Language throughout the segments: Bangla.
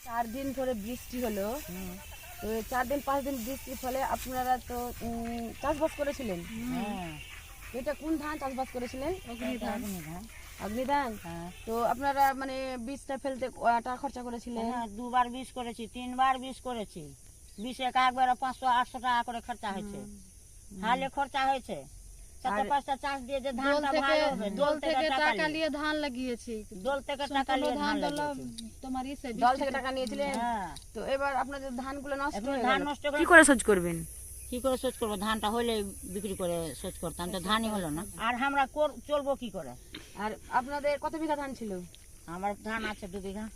চার দিন ধরে বৃষ্টি হলো, তো 4 দিন 5 দিন বৃষ্টির ফলে আপনারা তো চাষবাস করেছিলেন। এটা কোন ধান চাষবাস করেছিলেন? অগ্নিধান। তো আপনারা মানে বীজটা ফেলতে টাকা খরচা করেছিলেন? 2বার বীজ করেছি, 3বার বীজ করেছি। বীজ একবার 500-800 টাকা করে খরচা হয়েছে, হালে খরচা হয়েছে। 4-5টা চাষ দিয়ে যে ধানটা ভালো হবে, দল থেকে টাকা নিয়ে ধান লাগিয়েছি। দল থেকে টাকা নিয়ে ধান লাগিয়েছি। তোমার ইসে দল থেকে টাকা নিয়েছিলেন? তো এবার আপনাদের ধানগুলো নষ্ট হয়ে গেল, ধান নষ্ট কি করে শোধ করবেন? কি করে শোধ করবো? ধানটা হলে বিক্রি করে শোধ করতাম, তো ধানই হলো না। আর আমরা চলবো কি করে? আর আপনাদের কত বিঘা ধান ছিল? আমার ধান আছে 2 বিঘা।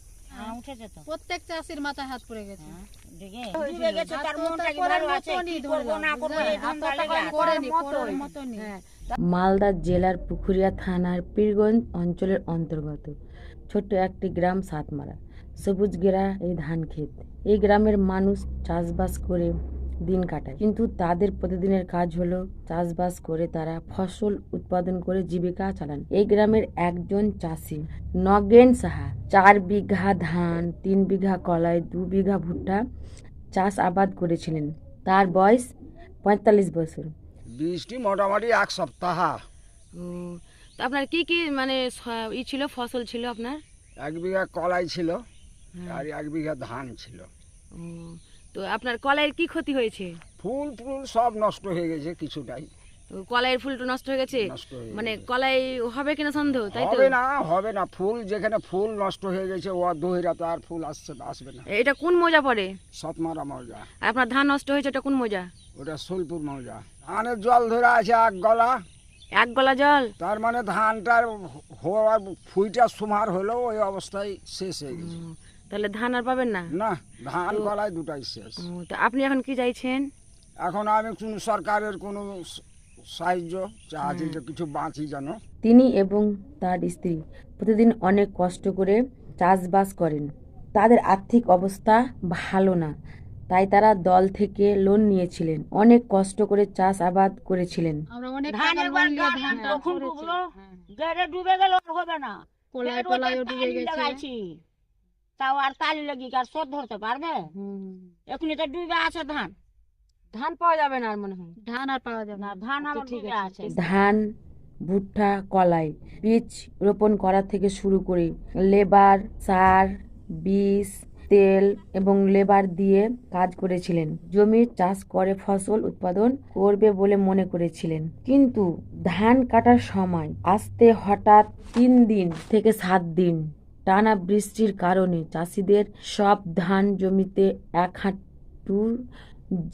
উঠেছে তো, প্রত্যেক চাষির মাথায় হাত পড়ে গেছে। ডুবে গেছে, তার মনটা কি ভালো আছে? কি করবো না করবো এই ধানটা লেগে আছে। মালদা জেলার পুখুরিয়া থানার পীরগঞ্জ অঞ্চলের অন্তর্গত ছোট্ট একটি গ্রাম সাতমারা, সবুজ ঘেরা এই ধান ক্ষেত। এই গ্রামের মানুষ চাষবাস করে দিন কাটায়, কিন্তু তাদের প্রতিদিনের কাজ হলো চাষবাস করে তারা ফসল উৎপাদন করে জীবিকা চালান। এই গ্রামের একজন চাষি নগেন সাহা 4 বিঘা ধান, 3 বিঘা কলাই, 2 বিঘা ভুট্টা চাষ আবাদ করেছিলেন। তার বয়স 45 বছর। বৃষ্টি মোটামুটি 1 সপ্তাহ। তো আপনার কি কি মানে ই ছিল, ফসল ছিল আপনার? 1 বিঘা কলাই ছিল আর 1 বিঘা ধান ছিল। তো আপনার কলাইয়ের কি ক্ষতি হয়েছে? ফুল সব নষ্ট হয়ে গেছে কিছুটাই। কলাইয়ের ফুলটা নষ্ট হয়ে গেছে, মানে কলাই হবে কিনা সন্দেহ, তাই তো? হবে না, ফুল যেখানে ফুল নষ্ট হয়ে গেছে ও দহিরা তো আর ফুল আসবে না। এটা কোন মৌজা পড়ে? সাতমারা মৌজা। আর আপনার ধান নষ্ট হয়েছে এটা কোন মৌজা? ওটা সোলপুর মৌজা। ধানের জল ধরে আছে 1 গলা। 1 গলা জল? তার মানে ধানটার হওয়ার ফুইটা সুমার হলো ওই অবস্থায় শেষ হয়ে গেছে। তাহলে ধান আর পাবেন না? না, ধান কলাই দুটাই শেষ। তো আপনি এখন কি চাইছেন? এখন আমি কোন সরকারের কোনো সাহায্য চাচ্ছি যে কিছু বাঁচি জানো। তিনি এবং তার স্ত্রী প্রতিদিন অনেক কষ্ট করে চাষবাস করেন। তাদের আর্থিক অবস্থা ভালো না, তাই তারা দল থেকে লোন নিয়েছিলেন। অনেক কষ্ট করে চাষ আবাদ করেছিলেন। আমরা অনেক ধানের ধান তখন ডুবলো, গেরে ডুবে গেল, হবে না। কলাই টলাইও ডুবে গেছে। তাও আর কালি লাগি আর শোধ ধরতে পারবে? এখনই তো ডুবে আছে ধান। ধান পাওয়া যাবে না আর মনে হয়। ধান আর পাওয়া যাবে না, ধান আমার ডুবে আছে। ধান, ভুট্টা, কলাই বীজ রোপণ করা থেকে শুরু করে লেবার, সার, বীজ, তেল এবং লেবার দিয়ে কাজ করেছিলেন। জমির চাষ করে ফসল উৎপাদন করবে বলে মনে করেছিলেন, কিন্তু ধান কাটার সময় আসতে হঠাৎ 3 দিন থেকে 7 দিন টানা বৃষ্টির কারণে চাষিদের সব ধান জমিতে 1 হাঁটু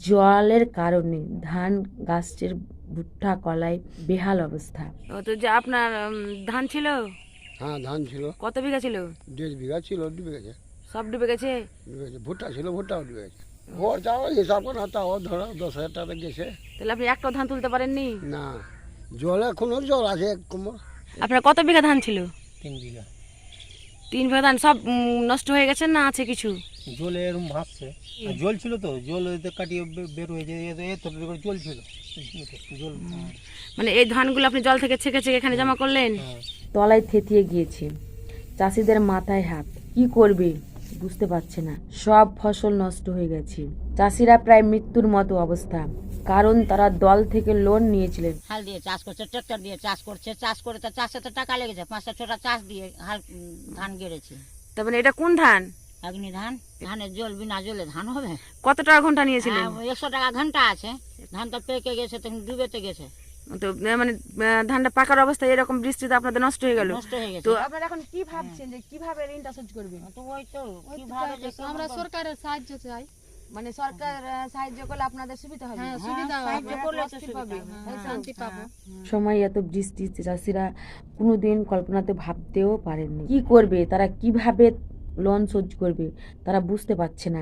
জলের কারণে ধান গাছের ভুট্টা কলাই বেহাল অবস্থা। তো যে আপনার ধান ছিল? হ্যাঁ, ধান ছিল। কত বিঘা ছিল? 1.5 বিঘা ছিল, ডুবে গেছে। সব ডুবে গেছে? ভুট্টা ছিল, ভুট্টাও ডুবে গেছে। খরচা হিসাব করে তাও ধরো 10,000 টাকা গেছে। তাহলে আপনি একটা ধান তুলতে পারেননি? না, জল এখনো জল আছে কোমর। আপনার কত বিঘা ধান ছিল? 3 বিঘা। 3 বিঘা ধান সব নষ্ট হয়ে গেছে না আছে কিছু? জলে এরকম ভাবছে, জল ছিল তো, জল কাটিয়ে বের হয়ে যায়, এতটা করে জল ছিল। জল মানে এই ধানগুলো আপনি জল থেকে ছেঁকে ছেঁকে এখানে জমা করলেন? তলায় থেতিয়ে গিয়েছে। চাষিদের মাথায় হাত, কি করবে বুঝতে পারছে না। সব ফসল নষ্ট হয়ে গেছে। চাষিরা প্রায় মৃত্যুর মতো অবস্থা, কারণ তারা দল থেকে লোন নিয়েছিলেন। হাল দিয়ে চাষ করছে, ট্রাক্টর দিয়ে চাষ করছে, চাষ করে তো চাষে তো টাকা লেগেছে। 5টা 6টা চাষ দিয়ে হাল ধান গেড়েছে। তার মানে এটা কোন ধান? অগ্নি ধান। ধানের জল, বিনা জলে ধান হবে? কত টাকা ঘন্টা নিয়েছিলেন? 100 টাকা ঘন্টা আছে। ধান তো পেকে গেছে, তখন ডুবেতে গেছে। তো মানে ধানটা পাকার অবস্থায় এরকম বৃষ্টিতে আপনাদের নষ্ট হয়ে গেল। নষ্ট হয়ে গেছে। তো আপনারা এখন কি ভাবছেন যে কিভাবে ঋণটা শোধ করবেন? তো ওই তো কিভাবে আমরা সরকারের সাহায্য চাই। মানে সরকার সাহায্য করলে আপনাদের সুবিধা হবে? হ্যাঁ, সুবিধা হবে। সাহায্য করলে তো সুবিধা। শান্তি পাবো। সময় এত বৃষ্টি চাষিরা কোনোদিন কল্পনাতে ভাবতেও পারেননি। কি করবে তারা, কিভাবে লোন শোধ করবে তারা বুঝতে পারছে না।